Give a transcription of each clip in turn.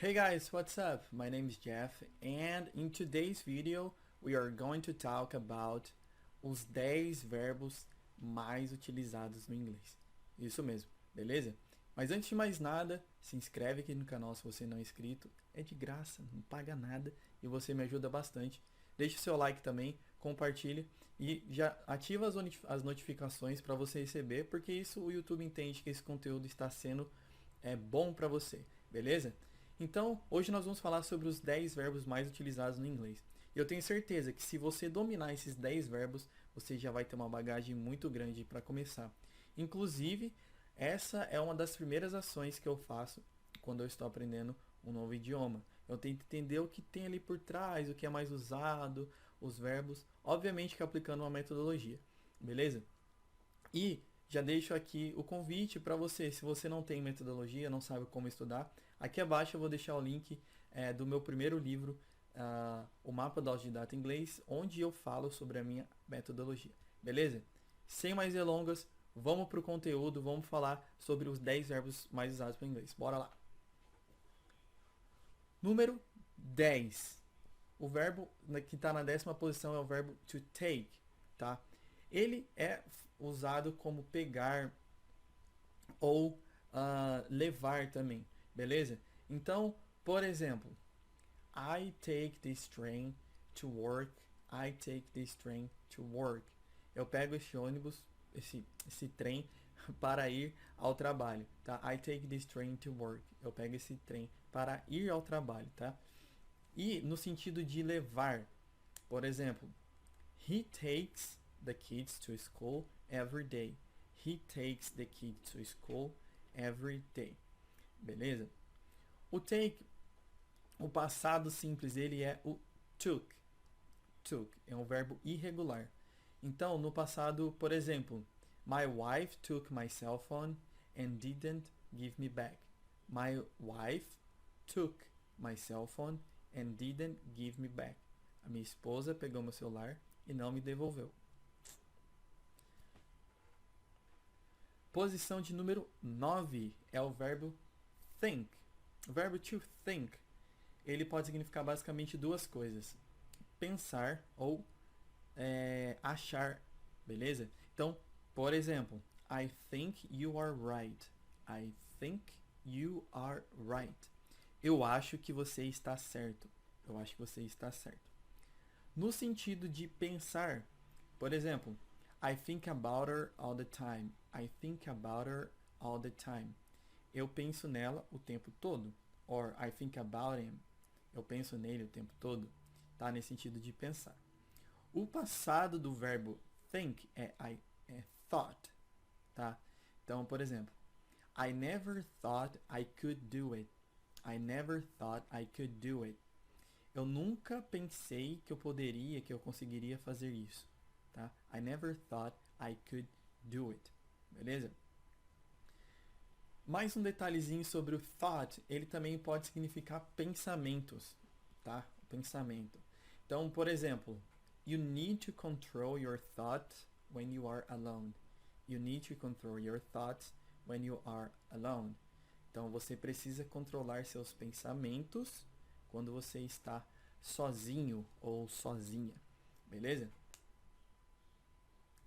Hey guys, what's up? My name is Jeff and in today's video we are going to talk about os 10 verbos mais utilizados no inglês. Isso mesmo, beleza? Mas antes de mais nada, se inscreve aqui no canal se você não é inscrito. É de graça, não paga nada e você me ajuda bastante. Deixe seu like também, compartilhe e já ativa as notificações para você receber, porque isso o YouTube entende que esse conteúdo está sendo bom para você, beleza? Então, hoje nós vamos falar sobre os 10 verbos mais utilizados no inglês. E eu tenho certeza que se você dominar esses 10 verbos, você já vai ter uma bagagem muito grande para começar. Inclusive, essa é uma das primeiras ações que eu faço quando eu estou aprendendo um novo idioma. Eu tento entender o que tem ali por trás, o que é mais usado, os verbos, obviamente que aplicando uma metodologia, beleza? E já deixo aqui o convite para você, se você não tem metodologia, não sabe como estudar, aqui abaixo eu vou deixar o link do meu primeiro livro, o Mapa da Autodidata Inglês, onde eu falo sobre a minha metodologia, beleza? Sem mais delongas, vamos para o conteúdo, vamos falar sobre os 10 verbos mais usados para o inglês. Bora lá! Número 10. O verbo que está na 10ª posição é o verbo to take, tá? Ele é usado como pegar ou levar também, beleza? Então, por exemplo, I take this train to work. I take this train to work. Eu pego esse ônibus, esse trem para ir ao trabalho, tá? I take this train to work. Eu pego esse trem para ir ao trabalho, tá? E no sentido de levar, por exemplo, he takes the kids to school every day. He takes the kids to school every day. Beleza? O take, o passado simples, ele é o took. Took é um verbo irregular. Então, no passado, por exemplo, my wife took my cell phone and didn't give me back. My wife took my cell phone and didn't give me back. A minha esposa pegou meu celular e não me devolveu. Posição de número 9 é o verbo think. O verbo to think, ele pode significar basicamente duas coisas. Pensar ou achar, beleza? Então, por exemplo, I think you are right. I think you are right. Eu acho que você está certo. Eu acho que você está certo. No sentido de pensar, por exemplo, I think about her all the time. I think about her all the time. Eu penso nela o tempo todo. Or I think about him. Eu penso nele o tempo todo. Tá? Nesse sentido de pensar. O passado do verbo think é thought. Tá? Então, por exemplo, I never thought I could do it. I never thought I could do it. Eu nunca pensei que eu conseguiria fazer isso. Tá? I never thought I could do it. Beleza? Mais um detalhezinho sobre o thought, ele também pode significar pensamentos, tá? Pensamento. Então, por exemplo, you need to control your thoughts when you are alone. You need to control your thoughts when you are alone. Então, você precisa controlar seus pensamentos quando você está sozinho ou sozinha. Beleza?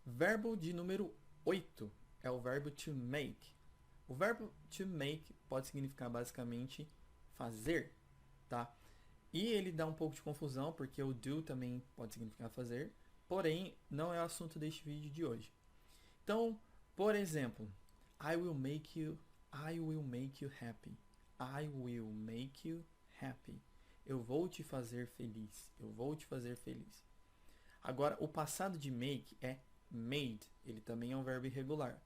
Verbo de número 8 é o verbo to make. O verbo to make pode significar basicamente fazer, tá? E ele dá um pouco de confusão porque o do também pode significar fazer, porém não é o assunto deste vídeo de hoje. Então, por exemplo, I will make you happy. I will make you happy. Eu vou te fazer feliz. Eu vou te fazer feliz. Agora, o passado de make é made. Ele também é um verbo irregular.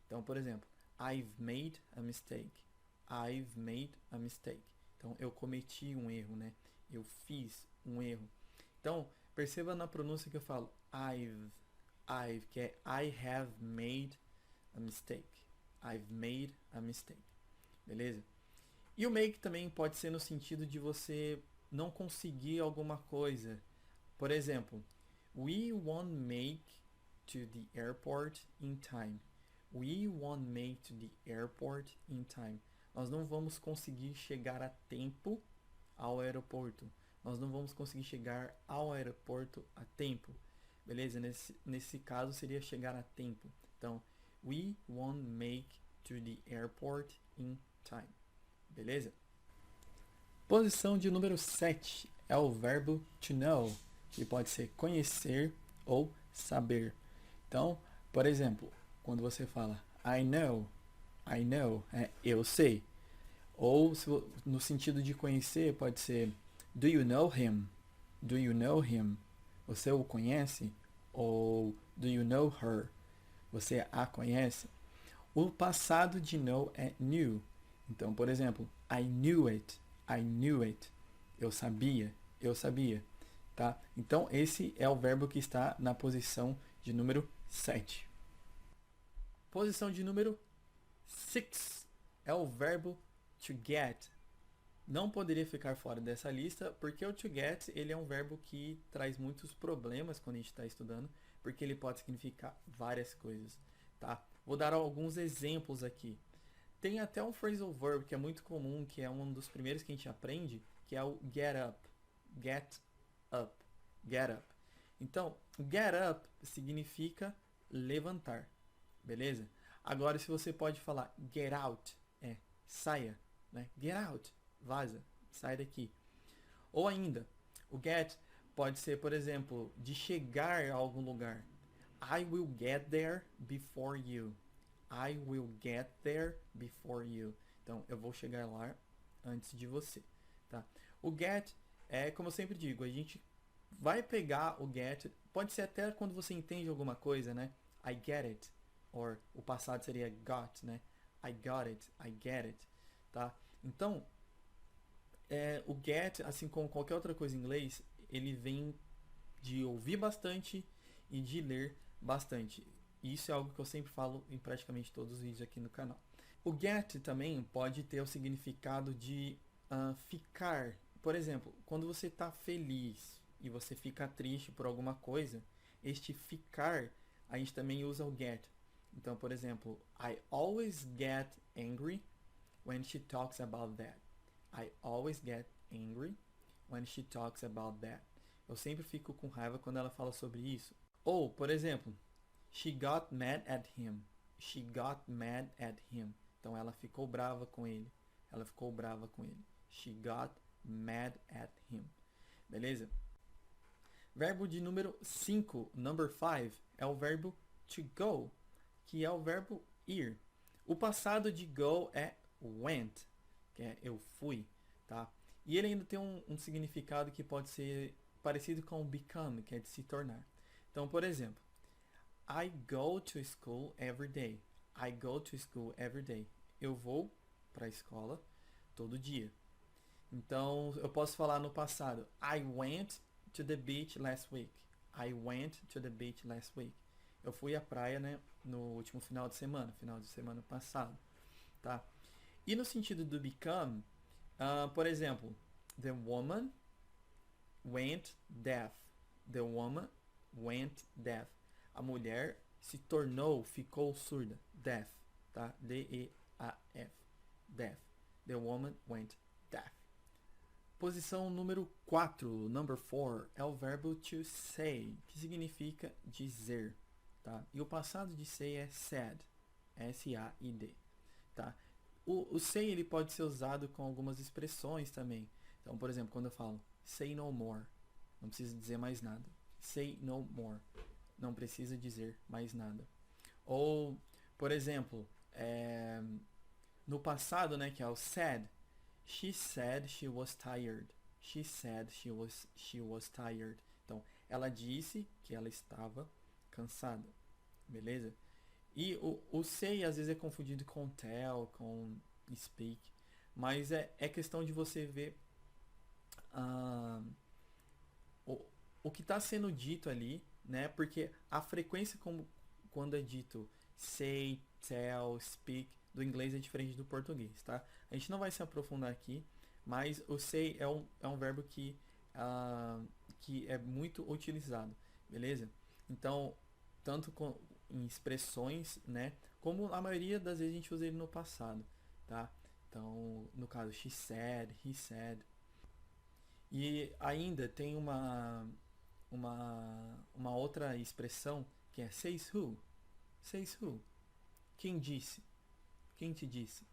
Então, por exemplo, I've made a mistake. I've made a mistake. Então, eu cometi um erro, né? Eu fiz um erro. Então, perceba na pronúncia que eu falo I've, que é I have made a mistake. I've made a mistake. Beleza? E o make também pode ser no sentido de você não conseguir alguma coisa. Por exemplo, we won't make to the airport in time. We won't make to the airport in time. nós não vamos conseguir chegar a tempo ao aeroporto. Nós não vamos conseguir chegar ao aeroporto a tempo. Beleza? Nesse caso seria chegar a tempo. Então, we won't make to the airport in time. Beleza? Posição de número 7 é o verbo to know, que pode ser conhecer ou saber. Então, por exemplo, quando você fala I know, eu sei. Ou no sentido de conhecer, pode ser do you know him? Do you know him? Você o conhece? Ou do you know her? Você a conhece? O passado de know é knew. Então, por exemplo, I knew it. Eu sabia, tá? Então, esse é o verbo que está na posição de número 7. Posição de número 6 é o verbo to get. Não poderia ficar fora dessa lista, porque o to get ele é um verbo que traz muitos problemas quando a gente está estudando, porque ele pode significar várias coisas, tá? Vou dar alguns exemplos aqui. Tem até um phrasal verb que é muito comum, que é um dos primeiros que a gente aprende, que é o get up. Get up. Então, get up significa levantar, beleza? Agora, se você pode falar get out, saia, né? Get out, vaza, sai daqui. Ou ainda, o get pode ser, por exemplo, de chegar a algum lugar. I will get there before you. I will get there before you. Então, eu vou chegar lá antes de você, tá? O get é, como eu sempre digo, a gente vai pegar o get, pode ser até quando você entende alguma coisa, né? I get it. Or o passado seria got, né? I got it, I get it, tá? Então, o get, assim como qualquer outra coisa em inglês, ele vem de ouvir bastante e de ler bastante. Isso é algo que eu sempre falo em praticamente todos os vídeos aqui no canal. O get também pode ter o significado de ficar. Por exemplo, quando você está feliz e você fica triste por alguma coisa, este ficar, a gente também usa o get. Então, por exemplo, I always get angry when she talks about that. I always get angry when she talks about that. Eu sempre fico com raiva quando ela fala sobre isso. Ou, por exemplo, she got mad at him. She got mad at him. Então, ela ficou brava com ele. Ela ficou brava com ele. She got mad at him. Beleza? Verbo de número 5, number 5, é o verbo to go, que é o verbo ir. O passado de go é went, que é eu fui, tá? E ele ainda tem um significado que pode ser parecido com become, que é de se tornar. Então, por exemplo, I go to school every day. I go to school every day. Eu vou para a escola todo dia. Então, eu posso falar no passado, I went to the beach last week. I went to the beach last week. Eu fui à praia, né, no último final de semana passado, tá? E no sentido do become, por exemplo, the woman went deaf. The woman went deaf. A mulher se tornou, ficou surda. Deaf, tá? D-E-A-F. Deaf. The woman went deaf. Posição número 4, number 4, é o verbo to say, que significa dizer, tá? E o passado de say é said, S-A-I-D, tá? O say ele pode ser usado com algumas expressões também. Então, por exemplo, quando eu falo say no more, não precisa dizer mais nada. Say no more, não precisa dizer mais nada. Ou, por exemplo, no passado, né, que é o said, she said she was tired. She said she was tired. Então, ela disse que ela estava cansada. Beleza? E o say às vezes é confundido com tell, com speak. Mas é questão de você ver o que está sendo dito ali, né? Porque a frequência quando é dito say, tell, speak, do inglês é diferente do português, tá? A gente não vai se aprofundar aqui, mas o say é um verbo que é muito utilizado, beleza? Então, tanto em expressões, né? Como a maioria das vezes a gente usa ele no passado, tá? Então, no caso, she said, he said. E ainda tem uma outra expressão que é says who. Says who. Quem disse? Quem te disse?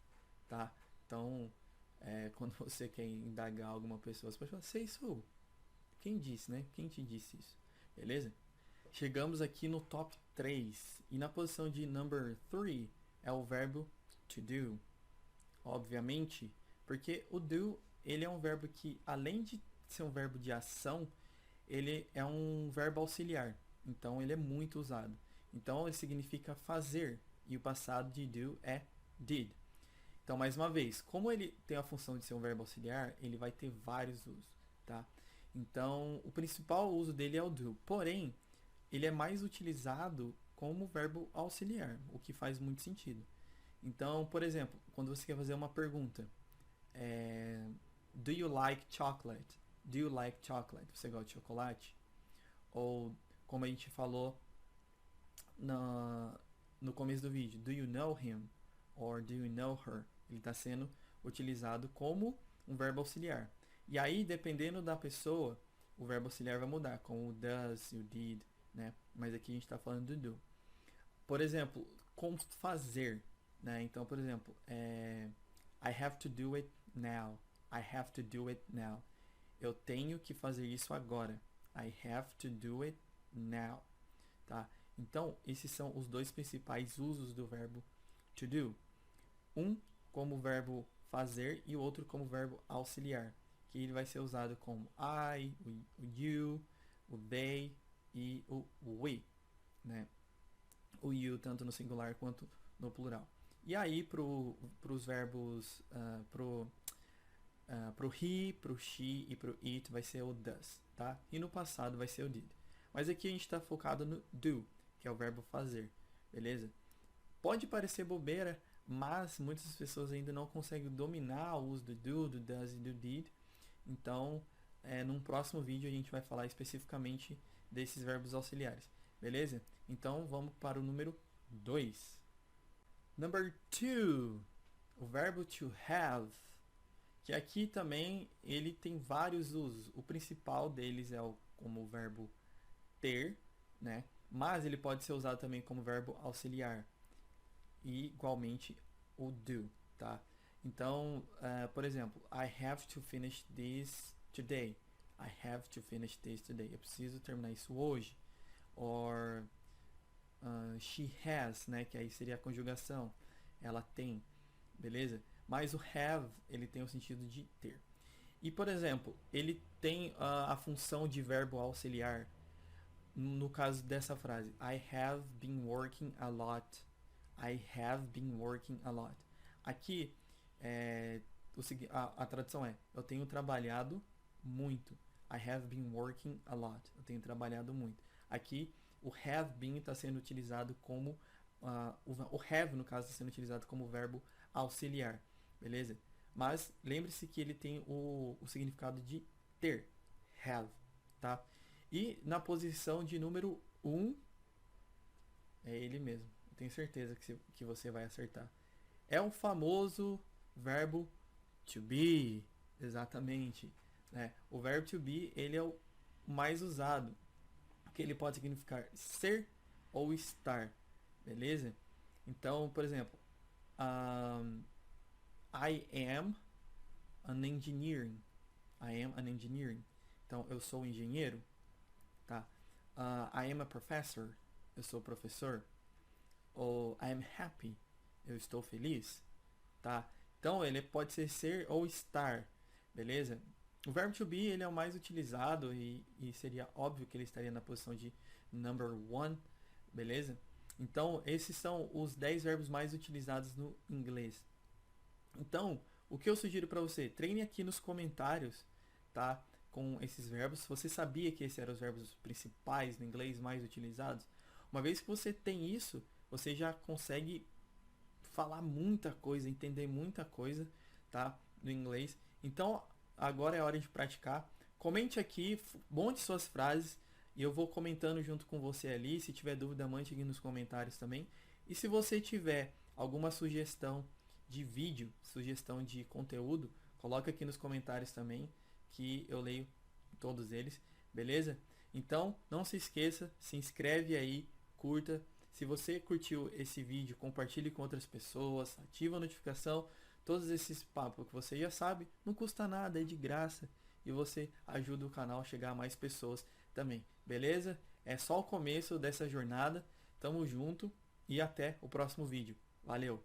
Tá? Então, quando você quer indagar alguma pessoa, você pode falar says who. Quem disse, né? Quem te disse isso? Beleza? Chegamos aqui no top 3. E na posição de number 3 é o verbo to do. Obviamente, porque o do, ele é um verbo que, além de ser um verbo de ação, ele é um verbo auxiliar. Então, ele é muito usado. Então, ele significa fazer. E o passado de do é did. Então, mais uma vez, como ele tem a função de ser um verbo auxiliar, ele vai ter vários usos, tá? Então, o principal uso dele é o do. Porém, ele é mais utilizado como verbo auxiliar, o que faz muito sentido. Então, por exemplo, quando você quer fazer uma pergunta, do you like chocolate? Do you like chocolate? Você gosta de chocolate? Ou, como a gente falou no começo do vídeo, do you know him? Or do you know her? Ele está sendo utilizado como um verbo auxiliar. E aí, dependendo da pessoa, o verbo auxiliar vai mudar, como o does, o did, né? Mas aqui a gente está falando do do. Por exemplo, como fazer, né? Então, por exemplo, I have to do it now. I have to do it now. Eu tenho que fazer isso agora. I have to do it now. Tá? Então, esses são os dois principais usos do verbo to do. Um como verbo fazer e o outro como verbo auxiliar, que ele vai ser usado como I, o you, o they e o we, né? O you tanto no singular quanto no plural. E aí para os verbos pro he, pro she e pro it vai ser o does, tá? E no passado vai ser o did. Mas aqui a gente está focado no do, que é o verbo fazer, beleza? Pode parecer bobeira, mas muitas pessoas ainda não conseguem dominar o uso do do, do does e do did. Então, num próximo vídeo a gente vai falar especificamente desses verbos auxiliares, beleza? Então, vamos para o número 2. Number 2, o verbo to have, que aqui também ele tem vários usos. O principal deles é como o verbo ter, né? Mas ele pode ser usado também como verbo auxiliar. E igualmente o do, tá? Então, por exemplo, I have to finish this today. I have to finish this today. Eu preciso terminar isso hoje. Or she has, né? Que aí seria a conjugação. Ela tem, beleza? Mas o have, ele tem o sentido de ter. E, por exemplo, ele tem a função de verbo auxiliar. No caso dessa frase, I have been working a lot. I have been working a lot. Aqui, a tradução é, eu tenho trabalhado muito. I have been working a lot. Eu tenho trabalhado muito. Aqui, o have been está sendo utilizado como, o have, no caso, está sendo utilizado como verbo auxiliar. Beleza? Mas, lembre-se que ele tem o significado de ter. Have. Tá? E na posição de número 1, é ele mesmo. Tenho certeza que você vai acertar. É o famoso verbo to be. Exatamente. Né? O verbo to be, ele é o mais usado. Porque ele pode significar ser ou estar. Beleza? Então, por exemplo, I am an engineering. I am an engineering. Então, eu sou engenheiro. Tá? I am a professor. Eu sou professor. Ou I am happy, eu estou feliz, tá? Então ele pode ser ou estar, beleza? O verbo to be, ele é o mais utilizado e seria óbvio que ele estaria na posição de number 1, beleza? Então esses são os 10 verbos mais utilizados no inglês. Então, o que eu sugiro para você? Treine aqui nos comentários, tá? Com esses verbos. Se você sabia que esses eram os verbos principais no inglês mais utilizados, uma vez que você tem isso, você já consegue falar muita coisa, entender muita coisa, tá? No inglês. Então, agora é hora de praticar. Comente aqui, monte suas frases e eu vou comentando junto com você ali. Se tiver dúvida, mande aqui nos comentários também. E se você tiver alguma sugestão de vídeo, sugestão de conteúdo, coloca aqui nos comentários também, que eu leio todos eles, beleza? Então, não se esqueça, se inscreve aí, curta. Se você curtiu esse vídeo, compartilhe com outras pessoas, ativa a notificação. Todos esses papos que você já sabe, não custa nada, é de graça. E você ajuda o canal a chegar a mais pessoas também, beleza? É só o começo dessa jornada. Tamo junto e até o próximo vídeo. Valeu!